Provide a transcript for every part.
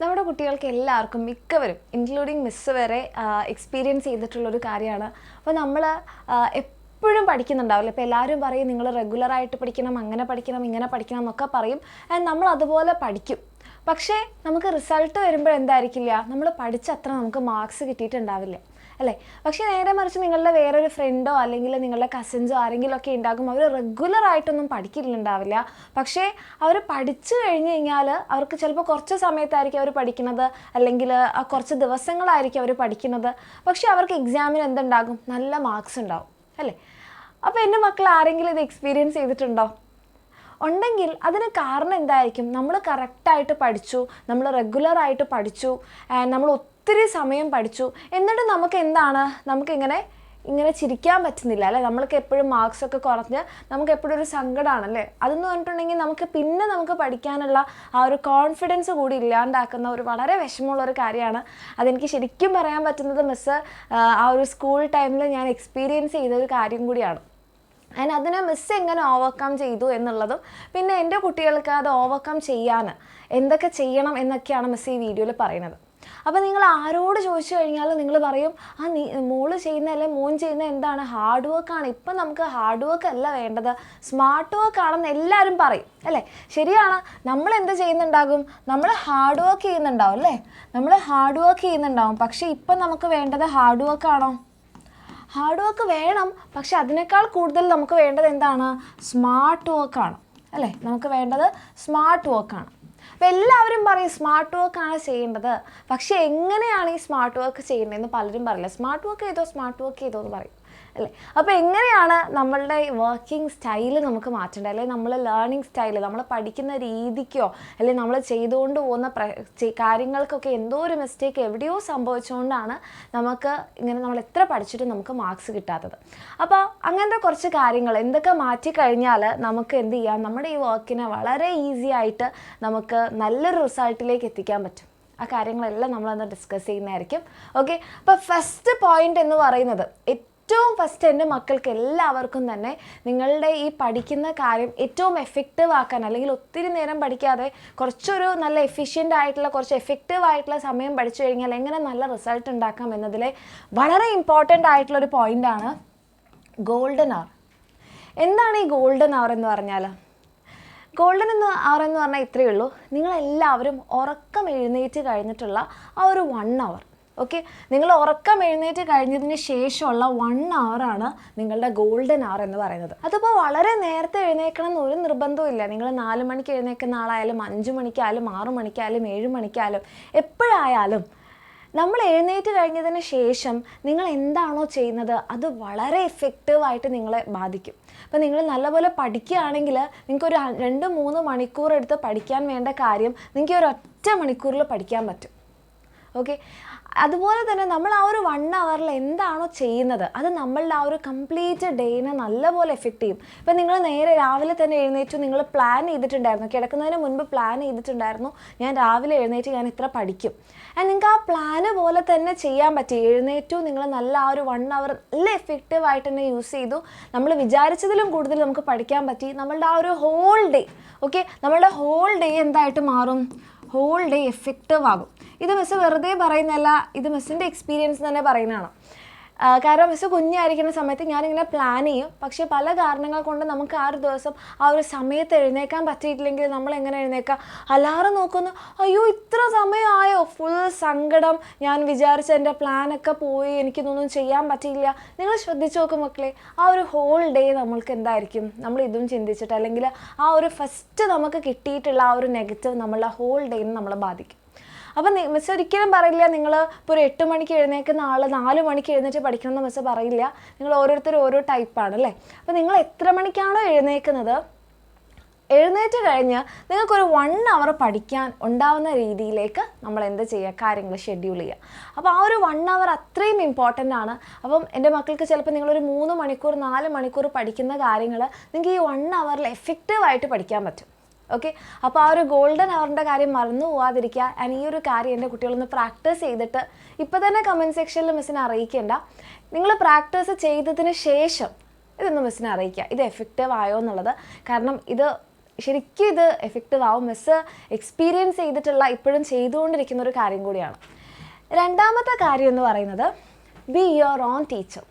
നമ്മുടെ കുട്ടികൾക്ക് എല്ലാവർക്കും മിക്കവരും ഇൻക്ലൂഡിങ് മിസ് വരെ എക്സ്പീരിയൻസ് ചെയ്തിട്ടുള്ളൊരു കാര്യമാണ്. അപ്പോൾ നമ്മൾ എപ്പോഴും പഠിക്കുന്നുണ്ടാവില്ല. ഇപ്പോൾ എല്ലാവരും പറയും നിങ്ങൾ റെഗുലറായിട്ട് പഠിക്കണം, അങ്ങനെ പഠിക്കണം, ഇങ്ങനെ പഠിക്കണം എന്നൊക്കെ പറയും. ആൻഡ് നമ്മൾ അതുപോലെ പഠിക്കും. പക്ഷേ നമുക്ക് റിസൾട്ട് വരുമ്പോൾ എന്തായിരിക്കില്ല, നമ്മൾ പഠിച്ച അത്ര നമുക്ക് മാർക്സ് കിട്ടിയിട്ടുണ്ടാവില്ല അല്ലേ. പക്ഷേ നേരെ മറിച്ച് നിങ്ങളുടെ വേറൊരു ഫ്രണ്ടോ അല്ലെങ്കിൽ നിങ്ങളുടെ കസിൻസോ ആരെങ്കിലും ഒക്കെ ഉണ്ടാകും, അവർ റെഗുലറായിട്ടൊന്നും പഠിക്കുന്നുണ്ടാവില്ല. പക്ഷേ അവർ പഠിച്ചു കഴിഞ്ഞ് കഴിഞ്ഞാൽ അവർക്ക് ചിലപ്പോൾ കുറച്ച് സമയത്തായിരിക്കും അവർ പഠിക്കുന്നത്, അല്ലെങ്കിൽ കുറച്ച് ദിവസങ്ങളായിരിക്കും അവർ പഠിക്കുന്നത്. പക്ഷേ അവർക്ക് എക്സാമിന് എന്തുണ്ടാകും, നല്ല മാർക്സ് ഉണ്ടാവും അല്ലേ. അപ്പോൾ എൻ്റെ മക്കൾ ആരെങ്കിലും ഇത് എക്സ്പീരിയൻസ് ചെയ്തിട്ടുണ്ടോ? ഉണ്ടെങ്കിൽ അതിന് കാരണം എന്തായിരിക്കും? നമ്മൾ കറക്റ്റായിട്ട് പഠിച്ചു, നമ്മൾ റെഗുലറായിട്ട് പഠിച്ചു, നമ്മൾ ഒത്തിരി സമയം പഠിച്ചു, എന്നിട്ട് നമുക്ക് എന്താണ്, നമുക്കിങ്ങനെ ചിരിക്കാൻ പറ്റുന്നില്ല അല്ലേ. നമ്മൾക്ക് എപ്പോഴും മാർക്സൊക്കെ കുറഞ്ഞ് നമുക്ക് എപ്പോഴും ഒരു സങ്കടമാണല്ലേ. അതെന്ന് പറഞ്ഞിട്ടുണ്ടെങ്കിൽ നമുക്ക് പഠിക്കാനുള്ള ആ ഒരു കോൺഫിഡൻസ് കൂടി ഇല്ലാണ്ടാക്കുന്ന ഒരു വളരെ വിഷമമുള്ളൊരു കാര്യമാണ്. അതെനിക്ക് ശരിക്കും പറയാൻ പറ്റുന്നത് മിസ്സ് ആ ഒരു സ്കൂൾ ടൈമിൽ ഞാൻ എക്സ്പീരിയൻസ് ചെയ്തൊരു കാര്യം കൂടിയാണ്. ആൻഡ് അതിനെ മിസ് എങ്ങനെ ഓവർകം ചെയ്തു എന്നുള്ളതും, പിന്നെ എൻ്റെ കുട്ടികൾക്ക് അത് ഓവർകം ചെയ്യാൻ എന്തൊക്കെ ചെയ്യണം എന്നൊക്കെയാണ് മിസ് ഈ വീഡിയോയിൽ പറയുന്നത്. അപ്പോൾ നിങ്ങൾ ആരോട് ചോദിച്ചു കഴിഞ്ഞാൽ നിങ്ങൾ പറയും, മോള് ചെയ്യുന്ന അല്ലെങ്കിൽ മോൻ ചെയ്യുന്ന എന്താണ്, ഹാർഡ് വർക്കാണ്. ഇപ്പം നമുക്ക് ഹാർഡ് വർക്ക് അല്ല വേണ്ടത്, സ്മാർട്ട് വർക്ക് ആണെന്ന് എല്ലാവരും പറയും അല്ലേ. ശരിയാണ്, നമ്മൾ എന്ത് ചെയ്യുന്നുണ്ടാകും, നമ്മൾ ഹാർഡ് വർക്ക് ചെയ്യുന്നുണ്ടാവും അല്ലേ, നമ്മൾ ഹാർഡ് വർക്ക് ചെയ്യുന്നുണ്ടാവും. പക്ഷേ ഇപ്പം നമുക്ക് വേണ്ടത് ഹാർഡ് വർക്കാണോ? ഹാർഡ് വർക്ക് വേണം, പക്ഷെ അതിനേക്കാൾ കൂടുതൽ നമുക്ക് വേണ്ടത് എന്താണ്, സ്മാർട്ട് വർക്കാണ് അല്ലേ. നമുക്ക് വേണ്ടത് സ്മാർട്ട് വർക്കാണ്. അപ്പോൾ എല്ലാവരും പറയും സ്മാർട്ട് വർക്കാണ് ചെയ്യേണ്ടത്, പക്ഷേ എങ്ങനെയാണ് ഈ സ്മാർട്ട് വർക്ക് ചെയ്യേണ്ടതെന്ന് പലരും പറയില്ല. സ്മാർട്ട് വർക്ക് ചെയ്തോ എന്ന് പറയും അല്ലേ. അപ്പോൾ എങ്ങനെയാണ് നമ്മളുടെ വർക്കിംഗ് സ്റ്റൈല് നമുക്ക് മാറ്റേണ്ടത്, അല്ലെങ്കിൽ നമ്മൾ ലേണിംഗ് സ്റ്റൈല്, നമ്മൾ പഠിക്കുന്ന രീതിക്കോ അല്ലെങ്കിൽ നമ്മൾ ചെയ്തുകൊണ്ട് പോകുന്ന കാര്യങ്ങൾക്കൊക്കെ എന്തോ ഒരു മിസ്റ്റേക്ക് എവിടെയോ സംഭവിച്ചുകൊണ്ടാണ് നമുക്ക് ഇങ്ങനെ നമ്മൾ എത്ര പഠിച്ചിട്ടും നമുക്ക് മാർക്സ് കിട്ടാത്തത്. അപ്പോൾ അങ്ങനത്തെ കുറച്ച് കാര്യങ്ങൾ എന്തൊക്കെ മാറ്റിക്കഴിഞ്ഞാൽ നമുക്ക് എന്ത് ചെയ്യാം, നമ്മുടെ ഈ വർക്കിനെ വളരെ ഈസി ആയിട്ട് നമുക്ക് നല്ലൊരു റിസൾട്ടിലേക്ക് എത്തിക്കാൻ പറ്റും. ആ കാര്യങ്ങളെല്ലാം നമ്മളന്ന് ഡിസ്കസ് ചെയ്യുന്നതായിരിക്കും. ഓക്കെ, അപ്പോൾ ഫസ്റ്റ് പോയിന്റ് എന്ന് പറയുന്നത്, ഏറ്റവും ഫസ്റ്റ് എൻ്റെ മക്കൾക്ക് എല്ലാവർക്കും തന്നെ നിങ്ങളുടെ ഈ പഠിക്കുന്ന കാര്യം ഏറ്റവും എഫക്റ്റീവ് ആക്കാൻ, അല്ലെങ്കിൽ ഒത്തിരി നേരം പഠിക്കാതെ കുറച്ചൊരു നല്ല എഫിഷ്യൻ്റ് ആയിട്ടുള്ള, കുറച്ച് എഫക്റ്റീവ് ആയിട്ടുള്ള സമയം പഠിച്ചു കഴിഞ്ഞാൽ എങ്ങനെ നല്ല റിസൾട്ട് ഉണ്ടാക്കാം എന്നതിലെ വളരെ ഇമ്പോർട്ടൻ്റ് ആയിട്ടുള്ളൊരു പോയിൻ്റാണ് ഗോൾഡൻ അവർ. എന്താണ് ഈ ഗോൾഡൻ അവർ എന്ന് പറഞ്ഞാൽ? ഗോൾഡൻ അവർ എന്ന് പറഞ്ഞാൽ ഇത്രയേ ഉള്ളൂ, നിങ്ങളെല്ലാവരും ഉറക്കം എഴുന്നേറ്റ് കഴിഞ്ഞിട്ടുള്ള ആ ഒരു 1 hour. ഓക്കെ, നിങ്ങൾ ഉറക്കം എഴുന്നേറ്റ് കഴിഞ്ഞതിന് ശേഷമുള്ള 1 hour നിങ്ങളുടെ ഗോൾഡൻ അവർ എന്ന് പറയുന്നത്. അതിപ്പോൾ വളരെ നേരത്തെ എഴുന്നേക്കണം എന്നൊരു നിർബന്ധവും ഇല്ല. നിങ്ങൾ 4 മണിക്ക് എഴുന്നേൽക്കുന്ന ആളായാലും 5 മണിക്കായാലും 6 മണിക്കായാലും 7 മണിക്കായാലും എപ്പോഴായാലും നമ്മൾ എഴുന്നേറ്റ് കഴിഞ്ഞതിന് ശേഷം നിങ്ങൾ എന്താണോ ചെയ്യുന്നത് അത് വളരെ എഫക്റ്റീവായിട്ട് നിങ്ങളെ ബാധിക്കും. അപ്പോൾ നിങ്ങൾ നല്ലപോലെ പഠിക്കുകയാണെങ്കിൽ നിങ്ങൾക്കൊരു 2-3 മണിക്കൂർ എടുത്ത് പഠിക്കാൻ വേണ്ട കാര്യം നിങ്ങൾക്ക് ഒരു ഒറ്റ മണിക്കൂറിൽ പഠിക്കാൻ പറ്റും. ഓക്കെ, അതുപോലെ തന്നെ നമ്മൾ ആ ഒരു 1 hour എന്താണോ ചെയ്യുന്നത് അത് നമ്മളുടെ ആ ഒരു കംപ്ലീറ്റ് ഡേനെ നല്ലപോലെ എഫക്റ്റ് ചെയ്യും. ഇപ്പം നിങ്ങൾ നേരെ രാവിലെ തന്നെ എഴുന്നേറ്റു, നിങ്ങൾ പ്ലാൻ ചെയ്തിട്ടുണ്ടായിരുന്നു, കിടക്കുന്നതിന് മുൻപ് പ്ലാൻ ചെയ്തിട്ടുണ്ടായിരുന്നു, ഞാൻ രാവിലെ എഴുന്നേറ്റ് ഞാൻ ഇത്ര പഠിക്കും. ആൻഡ് നിങ്ങൾക്ക് ആ പ്ലാന് പോലെ തന്നെ ചെയ്യാൻ പറ്റി. എഴുന്നേറ്റു, നിങ്ങൾ നല്ല ആ ഒരു 1 hour നല്ല എഫക്റ്റീവായിട്ട് തന്നെ യൂസ് ചെയ്തു, നമ്മൾ വിചാരിച്ചതിലും കൂടുതൽ നമുക്ക് പഠിക്കാൻ പറ്റി. നമ്മളുടെ ആ ഒരു ഹോൾ ഡേ, ഓക്കെ, നമ്മളുടെ ഹോൾ ഡേ എന്തായിട്ട് മാറും, ഹോൾ ഡേ എഫക്റ്റീവ് ആകും. ഇത് മിസ് വെറുതെ പറയുന്നതല്ല, ഇത് മിസ്സിൻ്റെ എക്സ്പീരിയൻസ് തന്നെ പറയുന്നതാണ്. കാരണം മിസ് കുഞ്ഞായിരിക്കുന്ന സമയത്ത് ഞാനിങ്ങനെ പ്ലാൻ ചെയ്യും, പക്ഷേ പല കാരണങ്ങൾ കൊണ്ട് നമുക്ക് ആ ഒരു ദിവസം ആ ഒരു സമയത്ത് എഴുന്നേക്കാൻ പറ്റിയിട്ടില്ലെങ്കിൽ നമ്മൾ എങ്ങനെ എഴുന്നേക്കാം, അലാറം നോക്കുന്നു, അയ്യോ ഇത്ര സമയമായോ, ഫുൾ സങ്കടം, ഞാൻ വിചാരിച്ച എൻ്റെ പ്ലാനൊക്കെ പോയി, എനിക്കിതൊന്നും ചെയ്യാൻ പറ്റിയില്ല. നിങ്ങൾ ശ്രദ്ധിച്ച് നോക്കും മക്കളെ, ആ ഒരു ഹോൾ ഡേ നമ്മൾക്ക് എന്തായിരിക്കും, നമ്മൾ ഇതും ചിന്തിച്ചിട്ട്, അല്ലെങ്കിൽ ആ ഒരു ഫസ്റ്റ് നമുക്ക് കിട്ടിയിട്ടുള്ള ആ ഒരു നെഗറ്റീവ് നമ്മളുടെ ഹോൾ ഡേനെ നമ്മളെ ബാധിക്കും. അപ്പം മിസ് ഒരിക്കലും പറയില്ല നിങ്ങൾ ഇപ്പോൾ ഒരു 8 മണിക്ക് എഴുന്നേൽക്കുന്ന ആൾ 4 മണിക്ക് എഴുന്നേറ്റ് പഠിക്കണമെന്ന് മിസ് പറയില്ല. നിങ്ങൾ ഓരോരുത്തരും ഓരോ ടൈപ്പാണ് അല്ലേ. അപ്പോൾ നിങ്ങൾ എത്ര മണിക്കാണോ എഴുന്നേൽക്കുന്നത്, എഴുന്നേറ്റ് കഴിഞ്ഞ് നിങ്ങൾക്കൊരു 1 hour പഠിക്കാൻ ഉണ്ടാവുന്ന രീതിയിലേക്ക് നമ്മൾ എന്ത് ചെയ്യുക, കാര്യങ്ങൾ ഷെഡ്യൂൾ ചെയ്യുക. അപ്പോൾ ആ ഒരു 1 hour അത്രയും ഇമ്പോർട്ടൻ്റ് ആണ്. അപ്പം എൻ്റെ മക്കൾക്ക് ചിലപ്പോൾ നിങ്ങളൊരു 3 മണിക്കൂർ 4 മണിക്കൂർ പഠിക്കുന്ന കാര്യങ്ങൾ നിങ്ങൾക്ക് ഈ 1 hour എഫക്റ്റീവായിട്ട് പഠിക്കാൻ പറ്റും. ഓക്കെ, അപ്പോൾ ആ ഒരു ഗോൾഡൻ അവറിൻ്റെ കാര്യം മറന്നു പോവാതിരിക്കുക. ആൻഡ് ഈ ഒരു കാര്യം എൻ്റെ കുട്ടികളൊന്ന് പ്രാക്ടീസ് ചെയ്തിട്ട് ഇപ്പോൾ തന്നെ കമൻറ്റ് സെക്ഷനിൽ മിസ്സിനെ അറിയിക്കേണ്ട, നിങ്ങൾ പ്രാക്ടീസ് ചെയ്തതിന് ശേഷം ഇതൊന്ന് മിസ്സിനെ അറിയിക്കുക, ഇത് എഫക്റ്റീവ് ആയോ എന്നുള്ളത്. കാരണം ഇത് ശരിക്കും ഇത് എഫക്റ്റീവ് ആവും. മിസ്സ് എക്സ്പീരിയൻസ് ചെയ്തിട്ടുള്ള ഇപ്പോഴും ചെയ്തുകൊണ്ടിരിക്കുന്ന ഒരു കാര്യം കൂടിയാണ്. രണ്ടാമത്തെ കാര്യം എന്ന് പറയുന്നത് ബി യുവർ ഓൺ ടീച്ചർ.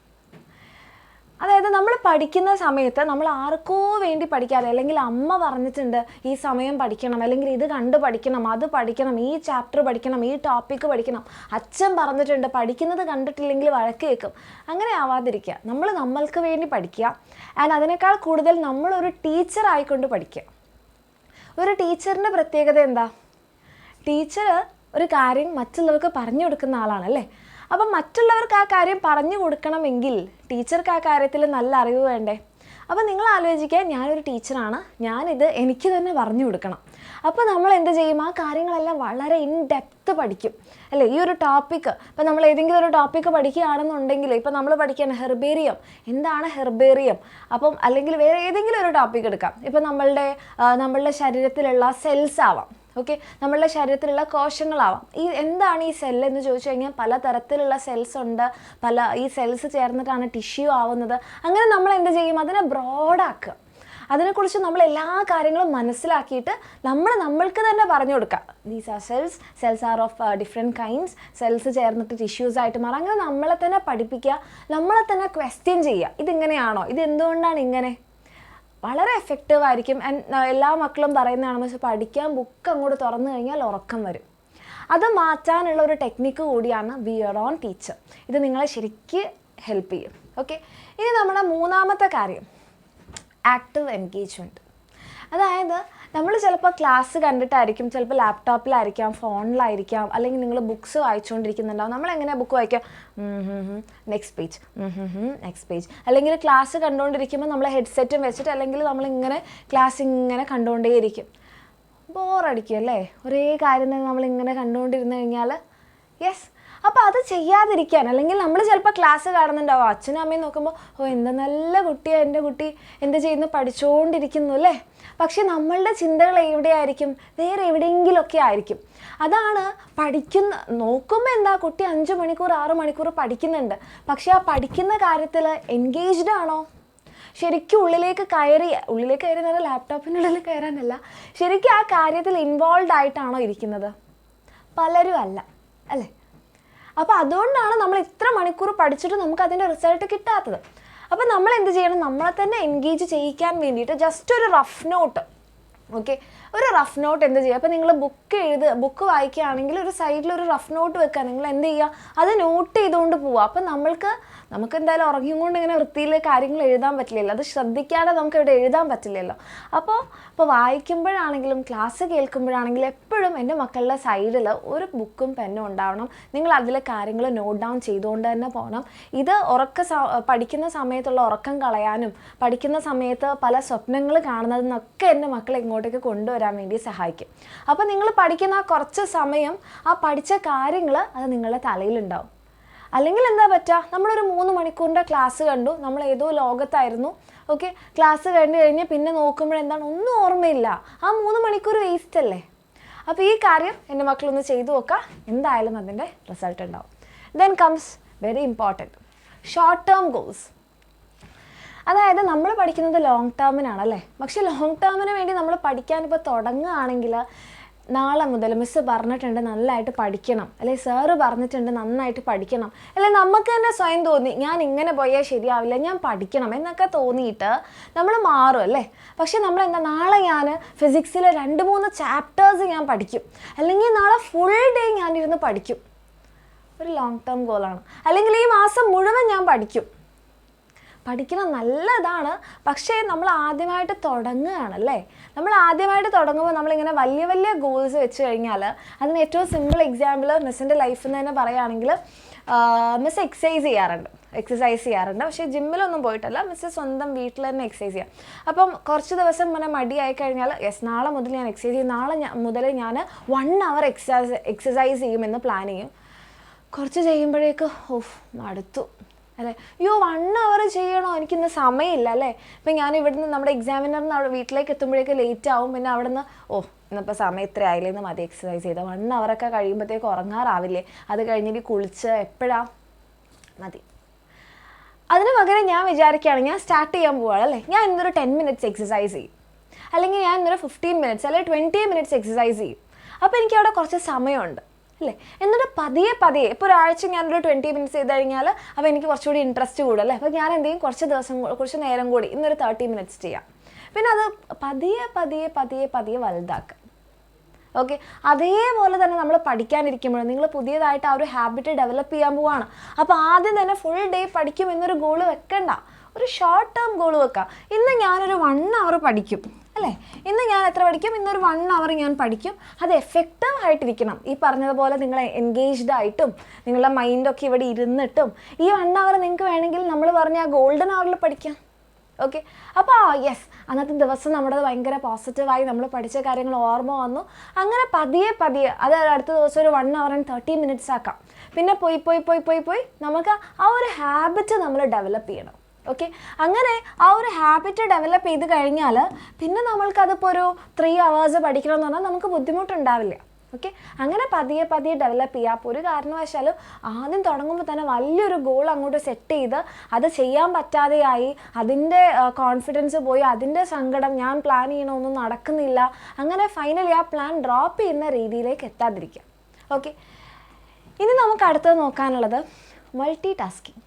അതായത് നമ്മൾ പഠിക്കുന്ന സമയത്ത് നമ്മൾ ആർക്കോ വേണ്ടി പഠിക്കാതെ, അല്ലെങ്കിൽ അമ്മ പറഞ്ഞിട്ടുണ്ട് ഈ സമയം പഠിക്കണം, അല്ലെങ്കിൽ ഇത് കണ്ട് പഠിക്കണം, അത് പഠിക്കണം, ഈ ചാപ്റ്റർ പഠിക്കണം, ഈ ടോപ്പിക്ക് പഠിക്കണം, അച്ഛൻ പറഞ്ഞിട്ടുണ്ട്, പഠിക്കുന്നത് കണ്ടിട്ടില്ലെങ്കിൽ വഴക്ക് കേൾക്കും, അങ്ങനെ ആവാതിരിക്കുക. നമ്മൾ നമ്മൾക്ക് വേണ്ടി പഠിക്കുക. ആൻഡ് അതിനേക്കാൾ കൂടുതൽ നമ്മളൊരു ടീച്ചർ ആയിക്കൊണ്ട് പഠിക്കുക. ഒരു ടീച്ചറിൻ്റെ പ്രത്യേകത എന്താ? ടീച്ചർ ഒരു കാര്യം മറ്റുള്ളവർക്ക് പറഞ്ഞു കൊടുക്കുന്ന ആളാണല്ലേ. അപ്പം മറ്റുള്ളവർക്ക് ആ കാര്യം പറഞ്ഞു കൊടുക്കണമെങ്കിൽ ടീച്ചർക്ക് ആ കാര്യത്തിൽ നല്ല അറിവ് വേണ്ടേ? അപ്പം നിങ്ങൾ ആലോചിക്കുക, ഞാനൊരു ടീച്ചറാണ്, ഞാനിത് എനിക്ക് തന്നെ പറഞ്ഞു കൊടുക്കണം. അപ്പോൾ നമ്മൾ എന്ത് ചെയ്യും? ആ കാര്യങ്ങളെല്ലാം വളരെ ഇൻ ഡെപ്ത് പഠിക്കും അല്ലേ. ഈ ഒരു ടോപ്പിക്ക് ഇപ്പം നമ്മൾ ഏതെങ്കിലും ഒരു ടോപ്പിക്ക് പഠിക്കുകയാണെന്നുണ്ടെങ്കിൽ, ഇപ്പം നമ്മൾ പഠിക്കുകയാണ് ഹെർബേറിയം, എന്താണ് ഹെർബേറിയം, അപ്പം അല്ലെങ്കിൽ വേറെ ഏതെങ്കിലും ഒരു ടോപ്പിക്ക് എടുക്കാം. ഇപ്പം നമ്മളുടെ ശരീരത്തിലുള്ള സെൽസ് ആവാം, ഓക്കെ, നമ്മളുടെ ശരീരത്തിലുള്ള കോശങ്ങളാവാം. എന്താണ് ഈ സെല്ല് എന്ന് ചോദിച്ചു കഴിഞ്ഞാൽ പല തരത്തിലുള്ള സെൽസ് ഉണ്ട്, ഈ സെൽസ് ചേർന്നിട്ടാണ് ടിഷ്യൂ ആവുന്നത്. അങ്ങനെ നമ്മൾ എന്ത് ചെയ്യും? അതിനെ ബ്രോഡാക്കുക. അതിനെക്കുറിച്ച് നമ്മൾ എല്ലാ കാര്യങ്ങളും മനസ്സിലാക്കിയിട്ട് നമ്മൾക്ക് തന്നെ പറഞ്ഞു കൊടുക്കുക. These are cells are of different kinds, cells ചേർന്നിട്ട് ടിഷ്യൂസ് ആയിട്ട് മാറും. അങ്ങനെ നമ്മളെ തന്നെ പഠിപ്പിക്കുക, നമ്മളെ തന്നെ ക്വസ്റ്റ്യൻ ചെയ്യുക. ഇതിങ്ങനെയാണോ? ഇത് എന്തുകൊണ്ടാണ് ഇങ്ങനെ? വളരെ എഫക്റ്റീവ് ആയിരിക്കും. എല്ലാ മക്കളും പറയുന്നതാണ്, പക്ഷെ പഠിക്കാൻ ബുക്ക് അങ്ങോട്ട് തുറന്നു കഴിഞ്ഞാൽ ഉറക്കം വരും. അത് മാറ്റാനുള്ള ഒരു ടെക്നിക്ക് കൂടിയാണ് ബി യുവർ ഓൺ ടീച്ചർ. ഇത് നിങ്ങളെ ശരിക്കും ഹെൽപ്പ് ചെയ്യും. ഓക്കെ, ഇനി നമ്മുടെ മൂന്നാമത്തെ കാര്യം ആക്റ്റീവ് എൻഗേജ്മെൻറ്റ്. അതായത് നമ്മൾ ചിലപ്പോൾ ക്ലാസ് കണ്ടിട്ടായിരിക്കും, ചിലപ്പോൾ ലാപ്ടോപ്പിലായിരിക്കാം, ഫോണിലായിരിക്കാം, അല്ലെങ്കിൽ നിങ്ങൾ ബുക്സ് വായിച്ചുകൊണ്ടിരിക്കുന്നുണ്ടാവും. നമ്മളെങ്ങനെയാണ് ബുക്ക് വായിക്കുക? Next page, next page. അല്ലെങ്കിൽ ക്ലാസ് കണ്ടുകൊണ്ടിരിക്കുമ്പോൾ നമ്മൾ ഹെഡ്സെറ്റും വെച്ചിട്ട്, അല്ലെങ്കിൽ നമ്മളിങ്ങനെ ക്ലാസ് ഇങ്ങനെ കണ്ടുകൊണ്ടേയിരിക്കും. ബോറടിക്കും അല്ലേ? ഒരേ കാര്യം തന്നെ നമ്മളിങ്ങനെ കണ്ടുകൊണ്ടിരുന്നു കഴിഞ്ഞാൽ. യെസ്, അപ്പോൾ അത് ചെയ്യാതിരിക്കാൻ, അല്ലെങ്കിൽ നമ്മൾ ചിലപ്പോൾ ക്ലാസ് കാണുന്നുണ്ടാവും, അച്ഛനും അമ്മയും നോക്കുമ്പോൾ എന്താ നല്ല കുട്ടിയാണ് എൻ്റെ കുട്ടി, എന്ത് ചെയ്യുന്നു, പഠിച്ചുകൊണ്ടിരിക്കുന്നു അല്ലേ. പക്ഷെ നമ്മളുടെ ചിന്തകൾ എവിടെയായിരിക്കും? വേറെ എവിടെയെങ്കിലുമൊക്കെ ആയിരിക്കും. അതാണ് നോക്കുമ്പോൾ എന്താ, കുട്ടി 5 മണിക്കൂർ 6 മണിക്കൂർ പഠിക്കുന്നുണ്ട്, പക്ഷെ ആ പഠിക്കുന്ന കാര്യത്തിൽ എൻഗേജ്ഡ് ആണോ? ശരിക്കും ഉള്ളിലേക്ക് കയറി നല്ല ലാപ്ടോപ്പിൻ്റെ ഉള്ളിൽ കയറാനല്ല, ശരിക്കും ആ കാര്യത്തിൽ ഇൻവോൾവ് ആയിട്ടാണോ ഇരിക്കുന്നത്? പലരും അല്ലേ. അപ്പോൾ അതുകൊണ്ടാണ് നമ്മൾ ഇത്ര മണിക്കൂർ പഠിച്ചിട്ട് നമുക്ക് അതിൻ്റെ റിസൾട്ട് കിട്ടാത്തത്. അപ്പോൾ നമ്മൾ എന്ത് ചെയ്യണം? നമ്മളെ തന്നെ എൻഗേജ് ചെയ്യിക്കാൻ വേണ്ടിയിട്ട് ജസ്റ്റ് ഒരു റഫ് നോട്ട്, ഓക്കെ, ഒരു റഫ് നോട്ട് എന്ത് ചെയ്യുക? അപ്പോൾ നിങ്ങൾ ബുക്ക് വായിക്കുകയാണെങ്കിൽ ഒരു സൈഡിൽ ഒരു റഫ് നോട്ട് വെക്കുക. നിങ്ങൾ എന്ത് ചെയ്യുക? അത് നോട്ട് ചെയ്തുകൊണ്ട് പോവുക. അപ്പം നമുക്ക് എന്തായാലും ഉറങ്ങിയും കൊണ്ട് ഇങ്ങനെ വൃത്തിയിൽ കാര്യങ്ങൾ എഴുതാൻ പറ്റില്ലല്ലോ, അത് ശ്രദ്ധിക്കാതെ നമുക്ക് ഇവിടെ എഴുതാൻ പറ്റില്ലല്ലോ. അപ്പോൾ വായിക്കുമ്പോഴാണെങ്കിലും ക്ലാസ് കേൾക്കുമ്പോഴാണെങ്കിലും എപ്പോഴും എൻ്റെ മക്കളുടെ സൈഡിൽ ഒരു ബുക്കും പെന്നും ഉണ്ടാവണം. നിങ്ങൾ അതിലെ കാര്യങ്ങൾ നോട്ട് ഡൗൺ ചെയ്തുകൊണ്ട് തന്നെ പോകണം. ഇത് പഠിക്കുന്ന സമയത്തുള്ള ഉറക്കം കളയാനും പഠിക്കുന്ന സമയത്ത് പല സ്വപ്നങ്ങൾ കാണുന്നതെന്നൊക്കെ എൻ്റെ മക്കളെ ഇങ്ങോട്ടേക്ക് കൊണ്ടുവരാൻ വേണ്ടി സഹായിക്കും. അപ്പോൾ നിങ്ങൾ പഠിക്കുന്ന കുറച്ച് സമയം ആ പഠിച്ച കാര്യങ്ങൾ അത് നിങ്ങളുടെ തലയിലുണ്ടാവും. അല്ലെങ്കിൽ എന്താ പറ്റുക? നമ്മളൊരു 3 മണിക്കൂറിൻ്റെ ക്ലാസ് കണ്ടു, നമ്മൾ ഏതോ ലോകത്തായിരുന്നു, ഓക്കെ, ക്ലാസ് കഴിഞ്ഞ് പിന്നെ നോക്കുമ്പോഴെന്താണ്, ഒന്നും ഓർമ്മയില്ല. ആ 3 മണിക്കൂർ വേസ്റ്റ് അല്ലേ. അപ്പോൾ ഈ കാര്യം എൻ്റെ മക്കളൊന്ന് ചെയ്തു നോക്കുക, എന്തായാലും അതിൻ്റെ റിസൾട്ട് ഉണ്ടാവും. Then comes very important short term goals. അതായത് നമ്മൾ പഠിക്കുന്നത് ലോങ് ടേമിനാണല്ലേ. പക്ഷേ ലോങ് ടേമിന് വേണ്ടി നമ്മൾ പഠിക്കാനിപ്പോൾ തുടങ്ങുകയാണെങ്കിൽ, നാളെ മുതൽ മിസ്സ് പറഞ്ഞിട്ടുണ്ട് നല്ലതായിട്ട് പഠിക്കണം, അല്ലെ സാറ് പറഞ്ഞിട്ടുണ്ട് നന്നായിട്ട് പഠിക്കണം, അല്ലെ നമുക്ക് തന്നെ സ്വയം തോന്നി ഞാൻ ഇങ്ങനെ പോയാൽ ശരിയാവില്ല, ഞാൻ പഠിക്കണം എന്നൊക്കെ തോന്നിയിട്ട് നമ്മൾ മാറും അല്ലേ. പക്ഷെ നമ്മളെന്താ, നാളെ ഞാൻ ഫിസിക്സിലെ 2-3 ചാപ്റ്റേഴ്സ് ഞാൻ പഠിക്കും, അല്ലെങ്കിൽ നാളെ ഫുൾ ഡേ ഞാനിരുന്ന് പഠിക്കും. ഒരു ലോങ് ടേം ഗോളാണ്. അല്ലെങ്കിൽ ഈ മാസം മുഴുവൻ ഞാൻ പഠിക്കണം, നല്ലതാണ്. പക്ഷേ നമ്മൾ ആദ്യമായിട്ട് തുടങ്ങുകയാണല്ലേ. നമ്മൾ ആദ്യമായിട്ട് തുടങ്ങുമ്പോൾ നമ്മളിങ്ങനെ വലിയ വലിയ ഗോൾസ് വെച്ച് കഴിഞ്ഞാൽ, അതിന് ഏറ്റവും സിമ്പിൾ എക്സാമ്പിൾ മിസ്സിൻ്റെ ലൈഫിൽ നിന്ന് തന്നെ പറയുകയാണെങ്കിൽ, മിസ് എക്സസൈസ് ചെയ്യാറുണ്ട്. പക്ഷേ ജിമ്മിലൊന്നും പോയിട്ടല്ല, മിസ് സ്വന്തം വീട്ടിൽ തന്നെ എക്സസൈസ് ചെയ്യാം. അപ്പം കുറച്ച് ദിവസം ഇങ്ങനെ മടിയായി കഴിഞ്ഞാൽ, നാളെ മുതൽ ഞാൻ എക്സസൈസ് ചെയ്യും, നാളെ മുതൽ ഞാൻ 1 hour എക്സസൈസ് ചെയ്യുമെന്ന് പ്ലാൻ ചെയ്യും. കുറച്ച് ചെയ്യുമ്പോഴേക്ക് മടുത്തു അല്ലേ, 1 hour ചെയ്യണോ, എനിക്കിന്ന് സമയമില്ല അല്ലേ. ഇപ്പം ഞാൻ ഇവിടുന്ന് നമ്മുടെ എക്സാമിനറിന് അവിടെ വീട്ടിലേക്ക് എത്തുമ്പോഴേക്ക് ലേറ്റ് ആവും. പിന്നെ അവിടെ നിന്ന് ഇന്നിപ്പോൾ സമയം ഇത്ര ആയില്ലേന്ന് മതി എക്സസൈസ് ചെയ്താൽ, 1 hour കഴിയുമ്പോഴത്തേക്ക് ഉറങ്ങാറാവില്ലേ, അത് കഴിഞ്ഞിട്ട് കുളിച്ച് എപ്പോഴാണ് മതി. അതിന് പകരം ഞാൻ വിചാരിക്കുകയാണ്, ഞാൻ സ്റ്റാർട്ട് ചെയ്യാൻ പോവുകയാണ് അല്ലേ, ഞാൻ ഇന്നൊരു 10 minutes എക്സസൈസ് ചെയ്യും. അല്ലെങ്കിൽ ഞാൻ ഇന്നൊരു 15 മിനിറ്റ്സ് അല്ലെങ്കിൽ 20 മിനിറ്റ്സ് എക്സസൈസ് ചെയ്യും. അപ്പോൾ എനിക്ക് അവിടെ കുറച്ച് സമയമുണ്ട് അല്ലേ. എന്നിട്ട് പതിയെ പതിയെ ഇപ്പോൾ ഒരാഴ്ച ഞാനൊരു 20 മിനിറ്റ്സ് ചെയ്ത് കഴിഞ്ഞാൽ അപ്പോൾ എനിക്ക് കുറച്ചുകൂടി ഇൻട്രസ്റ്റ് കൂടും അല്ലേ. അപ്പോൾ ഞാൻ എന്ത് ചെയ്യും, കുറച്ച് നേരം കൂടി ഇന്നൊരു 30 മിനിറ്റ്സ് ചെയ്യാം. പിന്നെ അത് പതിയെ പതിയെ പതിയെ പതിയെ വലുതാക്കുക. ഓക്കെ, അതേപോലെ തന്നെ നമ്മൾ പഠിക്കാനിരിക്കുമ്പോഴും നിങ്ങൾ പുതിയതായിട്ട് ആ ഒരു ഹാബിറ്റ് ഡെവലപ്പ് ചെയ്യാൻ പോവുകയാണ്. അപ്പോൾ ആദ്യം തന്നെ ഫുൾ ഡേ പഠിക്കും എന്നൊരു ഗോള് വെക്കണ്ട, ഒരു ഷോർട്ട് ടേം ഗോള് വെക്കുക. ഇന്ന് ഞാനൊരു 1 hour പഠിക്കും അല്ലേ. ഇന്ന് ഞാൻ എത്ര പഠിക്കും, ഇന്നൊരു 1 hour ഞാൻ പഠിക്കും. അത് എഫക്റ്റീവ് ആയിട്ടിരിക്കണം. ഈ പറഞ്ഞതുപോലെ നിങ്ങൾ എൻഗേജ്ഡ് ആയിട്ടും നിങ്ങളുടെ മൈൻഡൊക്കെ ഇവിടെ ഇരുന്നിട്ടും ഈ 1 hour നിങ്ങൾക്ക് വേണമെങ്കിൽ നമ്മൾ പറഞ്ഞ ആ ഗോൾഡൻ അവറിൽ പഠിക്കാം. ഓക്കെ, അപ്പോൾ യെസ്, അന്നത്തെ ദിവസം നമ്മുടെ ഭയങ്കര പോസിറ്റീവായി നമ്മൾ പഠിച്ച കാര്യങ്ങൾ ഓർമ്മ വന്നു. അങ്ങനെ പതിയെ പതിയെ അത് അടുത്ത ദിവസം ഒരു 1 hour and 30 minutes ആക്കാം. പിന്നെ പോയി പോയി പോയി പോയി പോയി നമുക്ക് ആ ഒരു ഹാബിറ്റ് നമ്മൾ ഡെവലപ്പ് ചെയ്യണം. ഓക്കെ, അങ്ങനെ ആ ഒരു ഹാബിറ്റ് ഡെവലപ്പ് ചെയ്ത് കഴിഞ്ഞാൽ പിന്നെ നമ്മൾക്കതിപ്പോൾ ഒരു 3 hours പഠിക്കണമെന്ന് പറഞ്ഞാൽ നമുക്ക് ബുദ്ധിമുട്ടുണ്ടാവില്ല. ഓക്കെ, അങ്ങനെ പതിയെ പതിയെ ഡെവലപ്പ് ചെയ്യുക. അപ്പോൾ ഒരു കാരണവശാലും ആദ്യം തുടങ്ങുമ്പോൾ തന്നെ വലിയൊരു ഗോൾ അങ്ങോട്ട് സെറ്റ് ചെയ്ത് അത് ചെയ്യാൻ പറ്റാതെയായി, അതിൻ്റെ കോൺഫിഡൻസ് പോയി, അതിൻ്റെ സങ്കടം, ഞാൻ പ്ലാൻ ചെയ്യണമൊന്നും നടക്കുന്നില്ല, അങ്ങനെ ഫൈനലി ആ പ്ലാൻ ഡ്രോപ്പ് ചെയ്യുന്ന രീതിയിലേക്ക് എത്താതിരിക്കുക. ഓക്കെ, ഇനി നമുക്ക് അടുത്തത് നോക്കാനുള്ളത് മൾട്ടി ടാസ്കിങ്.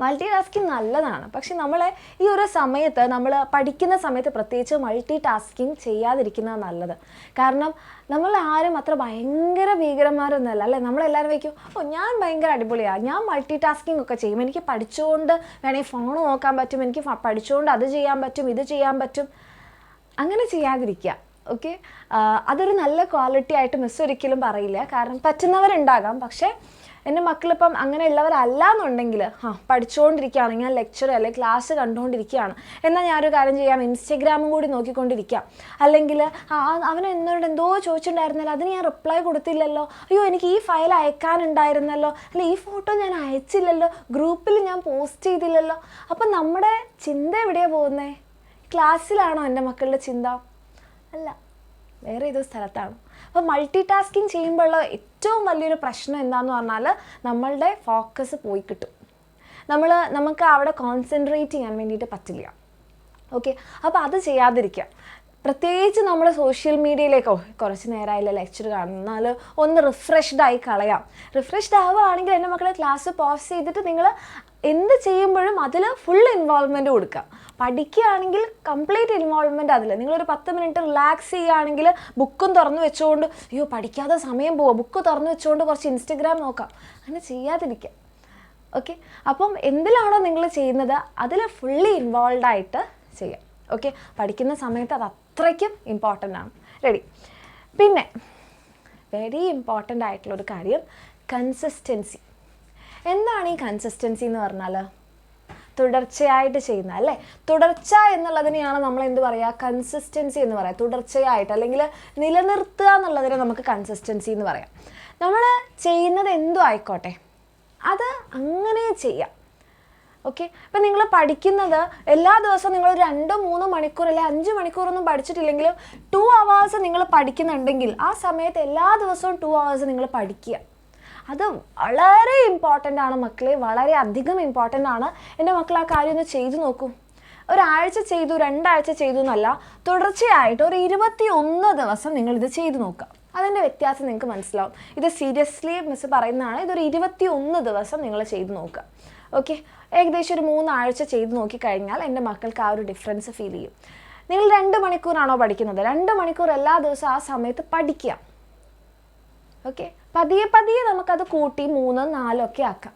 മൾട്ടി ടാസ്കിങ് നല്ലതാണ്, പക്ഷെ നമ്മളെ ഈ ഒരു സമയത്ത് നമ്മൾ പഠിക്കുന്ന സമയത്ത് പ്രത്യേകിച്ച് മൾട്ടി ടാസ്കിങ് ചെയ്യാതിരിക്കുന്നതാണ് നല്ലത്. കാരണം നമ്മൾ ആരും അത്ര ഭയങ്കര ഭീകരന്മാരൊന്നുമല്ല അല്ലേ. നമ്മളെല്ലാവരും വയ്ക്കും, ഞാൻ ഭയങ്കര അടിപൊളിയാണ്, ഞാൻ മൾട്ടി ടാസ്കിങ് ഒക്കെ ചെയ്യും, എനിക്ക് പഠിച്ചുകൊണ്ട് വേണമെങ്കിൽ ഫോൺ നോക്കാൻ പറ്റും, എനിക്ക് പഠിച്ചുകൊണ്ട് അത് ചെയ്യാൻ പറ്റും, ഇത് ചെയ്യാൻ പറ്റും. അങ്ങനെ ചെയ്യാതിരിക്കുക. ഓക്കെ, അതൊരു നല്ല ക്വാളിറ്റി ആയിട്ട് മിസ് ഒരിക്കലും പറയില്ല. കാരണം പറ്റുന്നവരുണ്ടാകാം, പക്ഷേ എൻ്റെ മക്കളിപ്പം അങ്ങനെയുള്ളവരല്ല എന്നുണ്ടെങ്കിൽ പഠിച്ചുകൊണ്ടിരിക്കുകയാണ്, ഞാൻ ലെക്ചർ അല്ലെങ്കിൽ ക്ലാസ് കണ്ടുകൊണ്ടിരിക്കുകയാണ്, എന്നാൽ ഞാനൊരു കാര്യം ചെയ്യാം, ഇൻസ്റ്റഗ്രാമും കൂടി നോക്കിക്കൊണ്ടിരിക്കാം. അല്ലെങ്കിൽ അവൻ എന്നോട് എന്തോ ചോദിച്ചിട്ടുണ്ടായിരുന്നല്ലോ, അതിന് ഞാൻ റിപ്ലൈ കൊടുത്തില്ലല്ലോ, അയ്യോ എനിക്ക് ഈ ഫയൽ അയക്കാനുണ്ടായിരുന്നല്ലോ, അല്ല ഈ ഫോട്ടോ ഞാൻ അയച്ചില്ലല്ലോ, ഗ്രൂപ്പിൽ ഞാൻ പോസ്റ്റ് ചെയ്തില്ലല്ലോ. അപ്പം നമ്മുടെ ചിന്ത എവിടെയാണ് പോകുന്നത്? ക്ലാസ്സിലാണോ എൻ്റെ മക്കളുടെ ചിന്ത? അല്ല, വേറെ ഏതോ സ്ഥലത്താണ്. അപ്പോൾ മൾട്ടി ടാസ്കിങ് ചെയ്യുമ്പോഴുള്ള ഏറ്റവും വലിയൊരു പ്രശ്നം എന്താണെന്ന് പറഞ്ഞാൽ നമ്മളുടെ ഫോക്കസ് പോയി കിട്ടും. നമുക്ക് അവിടെ കോൺസെൻട്രേറ്റ് ചെയ്യാൻ വേണ്ടിയിട്ട് പറ്റില്ല. ഓക്കെ, അപ്പോൾ അത് ചെയ്യാതിരിക്കുക. പ്രത്യേകിച്ച് നമ്മൾ സോഷ്യൽ മീഡിയയിലേക്കോ കുറച്ച് നേരമായില്ല ലെക്ചർ കാണുന്നാൽ ഒന്ന് റിഫ്രഷ്ഡ് ആയി കളയാം. റിഫ്രഷ്ഡ് ആവുകയാണെങ്കിൽ എൻ്റെ മക്കളെ ക്ലാസ് പോസ് ചെയ്തിട്ട് നിങ്ങൾ എന്ത് ചെയ്യുമ്പോഴും അതിൽ ഫുൾ ഇൻവോൾവ്മെൻറ്റ് കൊടുക്കുക. പഠിക്കുകയാണെങ്കിൽ കംപ്ലീറ്റ് ഇൻവോൾവ്മെൻറ്റ് അതിൽ. നിങ്ങളൊരു 10 മിനിറ്റ് റിലാക്സ് ചെയ്യുകയാണെങ്കിൽ ബുക്കും തുറന്നു വെച്ചുകൊണ്ട് അയ്യോ പഠിക്കാതെ സമയം പോവുക, ബുക്ക് തുറന്നു വെച്ചുകൊണ്ട് കുറച്ച് ഇൻസ്റ്റഗ്രാം നോക്കാം, അങ്ങനെ ചെയ്യാതിരിക്കുക. ഓക്കെ, അപ്പം എന്തിലാണോ നിങ്ങൾ ചെയ്യുന്നത് അതിൽ ഫുള്ളി ഇൻവോൾവ് ആയിട്ട് ചെയ്യാം. ഓക്കെ, പഠിക്കുന്ന സമയത്ത് അത് അത്രയ്ക്കും ഇമ്പോർട്ടൻ്റ് ആണ്. റെഡി. പിന്നെ വെരി ഇമ്പോർട്ടൻ്റ് ആയിട്ടുള്ളൊരു കാര്യം കൺസിസ്റ്റൻസി. എന്താണ് ഈ കൺസിസ്റ്റൻസി എന്ന് പറഞ്ഞാൽ? തുടർച്ചയായിട്ട് ചെയ്യുന്ന അല്ലേ. തുടർച്ച എന്നുള്ളതിനെയാണ് നമ്മൾ എന്ത് പറയുക, കൺസിസ്റ്റൻസി എന്ന് പറയാം. തുടർച്ചയായിട്ട് അല്ലെങ്കിൽ നിലനിർത്തുക എന്നുള്ളതിനെ നമുക്ക് കൺസിസ്റ്റൻസി എന്ന് പറയാം. നമ്മൾ ചെയ്യുന്നത് എന്തും ആയിക്കോട്ടെ അത് അങ്ങനെ ചെയ്യാം. ഓക്കെ, ഇപ്പം നിങ്ങൾ പഠിക്കുന്നത് എല്ലാ ദിവസവും നിങ്ങൾ 2-3 മണിക്കൂർ അല്ലെങ്കിൽ 5 മണിക്കൂറൊന്നും പഠിച്ചിട്ടില്ലെങ്കിലും 2 hours നിങ്ങൾ പഠിക്കുന്നുണ്ടെങ്കിൽ ആ സമയത്ത് എല്ലാ ദിവസവും 2 hours നിങ്ങൾ പഠിക്കുക. അത് വളരെ ഇമ്പോർട്ടൻ്റ് ആണ് മക്കളെ, വളരെ അധികം ഇമ്പോർട്ടൻ്റ് ആണ്. എൻ്റെ മക്കൾ ആ കാര്യം ഒന്ന് ചെയ്തു നോക്കൂ. ഒരാഴ്ച ചെയ്തു, 2 ആഴ്ച ചെയ്തു എന്നല്ല, തുടർച്ചയായിട്ട് ഒരു 21 ദിവസം നിങ്ങളിത് ചെയ്തു നോക്കുക. അതിൻ്റെ വ്യത്യാസം നിങ്ങൾക്ക് മനസ്സിലാവും. ഇത് സീരിയസ്ലി മിസ് പറയുന്നതാണ്. ഇതൊരു 21 ദിവസം നിങ്ങൾ ചെയ്തു നോക്കുക. ഓക്കെ, ഏകദേശം ഒരു 3 ആഴ്ച ചെയ്ത് നോക്കിക്കഴിഞ്ഞാൽ എൻ്റെ മക്കൾക്ക് ആ ഒരു ഡിഫറൻസ് ഫീൽ ചെയ്യും. നിങ്ങൾ 2 മണിക്കൂറാണോ പഠിക്കുന്നത്, 2 മണിക്കൂർ എല്ലാ ദിവസവും ആ സമയത്ത് പഠിക്കുക. ഓക്കെ, പതിയെ പതിയെ നമുക്കത് കൂട്ടി 3-4 ഒക്കെ ആക്കാം.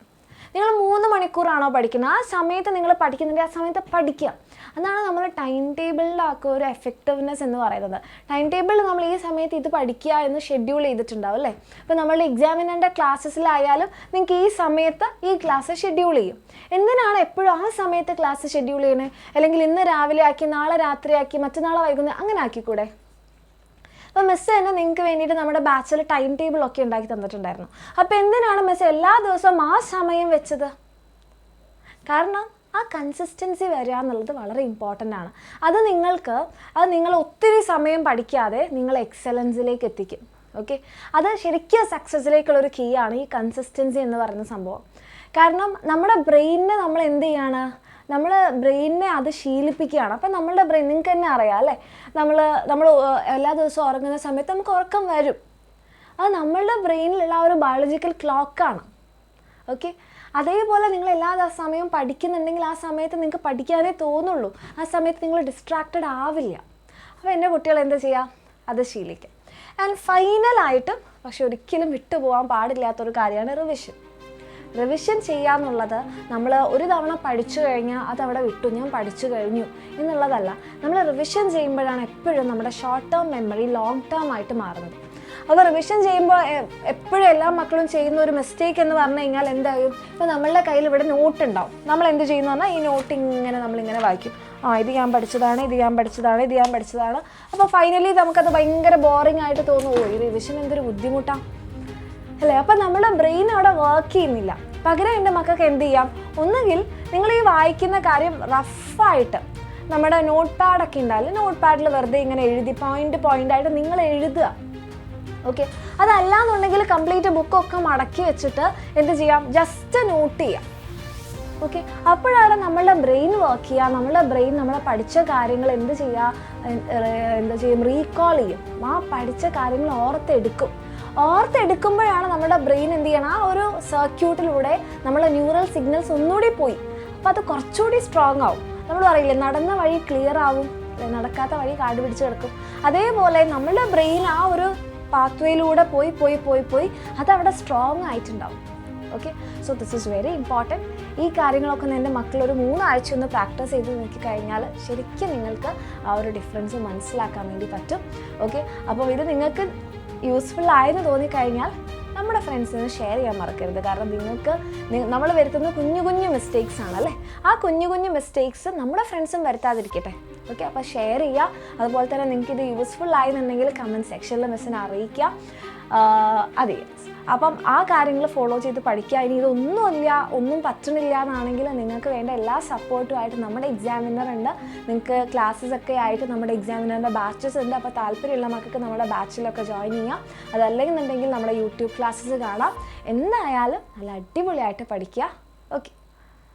നിങ്ങൾ 3 മണിക്കൂറാണോ പഠിക്കുന്നത്, ആ സമയത്ത് നിങ്ങൾ പഠിക്കുന്നുണ്ടെങ്കിൽ ആ സമയത്ത് പഠിക്കുക. അതാണ് നമ്മൾ ടൈം ടേബിളിലാക്കുക ഒരു എഫക്റ്റീവ്നെസ് എന്ന് പറയുന്നത്. ടൈം ടേബിളിൽ നമ്മൾ ഈ സമയത്ത് ഇത് പഠിക്കുക എന്ന് ഷെഡ്യൂൾ ചെയ്തിട്ടുണ്ടാവും അല്ലേ. ഇപ്പോൾ നമ്മളുടെ എക്സാമിനറിൻ്റെ ക്ലാസ്സസിലായാലും നിങ്ങൾക്ക് ഈ സമയത്ത് ഈ ക്ലാസ് ഷെഡ്യൂൾ ചെയ്യും. എന്തിനാണ് എപ്പോഴും ആ സമയത്ത് ക്ലാസ് ഷെഡ്യൂൾ ചെയ്യണേ? അല്ലെങ്കിൽ ഇന്ന് രാവിലെ ആക്കി, നാളെ രാത്രി ആക്കി, മറ്റന്നാളെ വൈകുന്നേരം അങ്ങനെ ആക്കിക്കൂടെ? അപ്പോൾ മിസ് തന്നെ നിങ്ങൾക്ക് വേണ്ടിയിട്ട് നമ്മുടെ ബാച്ചിൽ ടൈം ടേബിളൊക്കെ ഉണ്ടാക്കി തന്നിട്ടുണ്ടായിരുന്നു. അപ്പോൾ എന്തിനാണ് മിസ് എല്ലാ ദിവസവും ആ സമയം വെച്ചത്? കാരണം ആ കൺസിസ്റ്റൻസി വരിക എന്നുള്ളത് വളരെ ഇമ്പോർട്ടൻ്റ് ആണ്. അത് നിങ്ങൾ ഒത്തിരി സമയം പഠിക്കാതെ നിങ്ങൾ എക്സലൻസിലേക്ക് എത്തിക്കും. ഓക്കെ, അത് ശരിക്കും സക്സസ്സിലേക്കുള്ളൊരു കീ ആണ് ഈ കൺസിസ്റ്റൻസി എന്ന് പറയുന്ന സംഭവം. കാരണം നമ്മുടെ ബ്രെയിനിനെ നമ്മൾ എന്ത് ചെയ്യാണ്, നമ്മൾ ബ്രെയിനിനെ അത് ശീലിപ്പിക്കുകയാണ്. അപ്പം നമ്മളുടെ ബ്രെയിൻ നിങ്ങൾക്ക് തന്നെ അറിയാം അല്ലേ, നമ്മൾ എല്ലാ ദിവസവും ഉറങ്ങുന്ന സമയത്ത് നമുക്ക് ഉറക്കം വരും. അത് നമ്മളുടെ ബ്രെയിനിലുള്ള ഒരു ബയോളജിക്കൽ ക്ലോക്കാണ്. ഓക്കെ, അതേപോലെ നിങ്ങൾ എല്ലാ സമയവും പഠിക്കുന്നുണ്ടെങ്കിൽ ആ സമയത്ത് നിങ്ങൾക്ക് പഠിക്കാനേ തോന്നുള്ളൂ, ആ സമയത്ത് നിങ്ങൾ ഡിസ്ട്രാക്റ്റഡ് ആവില്ല. അപ്പോൾ എൻ്റെ കുട്ടികൾ എന്താ ചെയ്യുക, അത് ശീലിക്കുക. ആൻഡ് ഫൈനലായിട്ട് പക്ഷെ ഒരിക്കലും വിട്ടുപോകാൻ പാടില്ലാത്തൊരു കാര്യമാണ് റിവിഷൻ. റിവിഷൻ ചെയ്യാന്നുള്ളത് നമ്മൾ ഒരു തവണ പഠിച്ചു കഴിഞ്ഞാൽ അതവിടെ വിട്ടു, ഞാൻ പഠിച്ചു കഴിഞ്ഞു എന്നുള്ളതല്ല. നമ്മൾ റിവിഷൻ ചെയ്യുമ്പോഴാണ് എപ്പോഴും നമ്മുടെ short term memory long term ആയിട്ട് മാറുന്നത്. അപ്പോൾ റിവിഷൻ ചെയ്യുമ്പോൾ എപ്പോഴും എല്ലാ മക്കളും ചെയ്യുന്ന ഒരു മിസ്റ്റേക്ക് എന്ന് പറഞ്ഞു കഴിഞ്ഞാൽ എന്തായാലും, ഇപ്പോൾ നമ്മളുടെ കയ്യിൽ ഇവിടെ നോട്ട് ഉണ്ടാവും, നമ്മൾ എന്ത് ചെയ്യുന്നു പറഞ്ഞാൽ ഈ നോട്ട് ഇങ്ങനെ നമ്മളിങ്ങനെ വായിക്കും. ഇത് ഞാൻ പഠിച്ചതാണ്, ഇത് ഞാൻ പഠിച്ചതാണ്, ഇത് ഞാൻ പഠിച്ചതാണ്. അപ്പോൾ ഫൈനലി നമുക്കത് ഭയങ്കര ബോറിംഗ് ആയിട്ട് തോന്നുമോ, ഈ റിവിഷൻ എന്തൊരു ബുദ്ധിമുട്ടാണ് അല്ലേ. അപ്പം നമ്മുടെ ബ്രെയിൻ അവിടെ വർക്ക് ചെയ്യുന്നില്ല. പകരം എൻ്റെ മക്കൾക്ക് എന്ത് ചെയ്യാം, ഒന്നുകിൽ നിങ്ങൾ ഈ വായിക്കുന്ന കാര്യം റഫായിട്ട് നമ്മുടെ നോട്ട് പാഡൊക്കെ ഉണ്ടാവില്ല, നോട്ട് പാഡിൽ വെറുതെ ഇങ്ങനെ എഴുതി പോയിൻ്റായിട്ട് നിങ്ങൾ എഴുതുക. ഓക്കെ, അതല്ലാന്നുണ്ടെങ്കിൽ കംപ്ലീറ്റ് ബുക്കൊക്കെ മടക്കി വെച്ചിട്ട് എന്ത് ചെയ്യാം, ജസ്റ്റ് നോട്ട് ചെയ്യാം. ഓക്കെ, അപ്പോഴാണ് നമ്മളുടെ ബ്രെയിൻ വർക്ക് ചെയ്യുക. നമ്മളുടെ ബ്രെയിൻ നമ്മളെ പഠിച്ച കാര്യങ്ങൾ എന്ത് ചെയ്യും, റീകോൾ ചെയ്യും. ആ പഠിച്ച കാര്യങ്ങൾ ഓർത്തെടുക്കുമ്പോഴാണ് നമ്മുടെ ബ്രെയിൻ എന്ത് ചെയ്യണം, ആ ഒരു സർക്യൂട്ടിലൂടെ നമ്മളെ ന്യൂറൽ സിഗ്നൽസ് ഒന്നുകൂടി പോയി. അപ്പോൾ അത് കുറച്ചുകൂടി സ്ട്രോങ് ആവും. നമ്മൾ പറയില്ലേ, നടന്ന വഴി ക്ലിയർ ആവും, നടക്കാത്ത വഴി കാട് പിടിച്ച് കിടക്കും. അതേപോലെ നമ്മളുടെ ബ്രെയിൻ ആ ഒരു പാത്വേയിലൂടെ പോയി അതവിടെ സ്ട്രോങ് ആയിട്ടുണ്ടാവും. Okay, so this is very important. ഈ കാര്യങ്ങളൊക്കെ എൻ്റെ മക്കൾ ഒരു 3 ആഴ്ച ഒന്ന് പ്രാക്ടീസ് ചെയ്ത് നോക്കിക്കഴിഞ്ഞാൽ ശരിക്കും നിങ്ങൾക്ക് ആ ഒരു ഡിഫറൻസ് മനസ്സിലാക്കാൻ വേണ്ടി പറ്റും. ഓക്കെ, അപ്പോൾ ഇത് നിങ്ങൾക്ക് യൂസ്ഫുൾ ആയെന്ന് തോന്നിക്കഴിഞ്ഞാൽ നമ്മുടെ ഫ്രണ്ട്സിന് ഷെയർ ചെയ്യാൻ മറക്കരുത്. കാരണം നമ്മൾ വരുത്തുന്ന കുഞ്ഞു മിസ്റ്റേക്സ് ആണല്ലേ, ആ കുഞ്ഞു മിസ്റ്റേക്സ് നമ്മുടെ ഫ്രണ്ട്സും വരുത്താതിരിക്കട്ടെ. ഓക്കെ, അപ്പോൾ ഷെയർ ചെയ്യുക. അതുപോലെ തന്നെ നിങ്ങൾക്ക് ഇത് യൂസ്ഫുൾ ആയെന്നുണ്ടെങ്കിൽ കമൻറ്റ് സെക്ഷനിൽ മിസ്സിനെ അറിയിക്കുക. അതെ, അപ്പം ആ കാര്യങ്ങൾ ഫോളോ ചെയ്ത് പഠിക്കുക. ഇനി ഒന്നും പറ്റണില്ല എന്നാണെങ്കിൽ നിങ്ങൾക്ക് വേണ്ട എല്ലാ സപ്പോർട്ടുമായിട്ട് നമ്മുടെ എക്സാമിനർ ഉണ്ട്. നിങ്ങൾക്ക് ക്ലാസ്സസ് ഒക്കെ ആയിട്ട് നമ്മുടെ എക്സാമിനറിൻ്റെ ബാച്ചസ് ഉണ്ട്. അപ്പോൾ താല്പര്യമുള്ള മക്കൾക്ക് നമ്മുടെ ബാച്ചിലൊക്കെ ജോയിൻ ചെയ്യാം. അതല്ലെങ്കിൽ നമ്മുടെ യൂട്യൂബ് ക്ലാസ്സസ് കാണാം. എന്തായാലും നല്ല അടിപൊളിയായിട്ട് പഠിക്കുക. ഓക്കെ.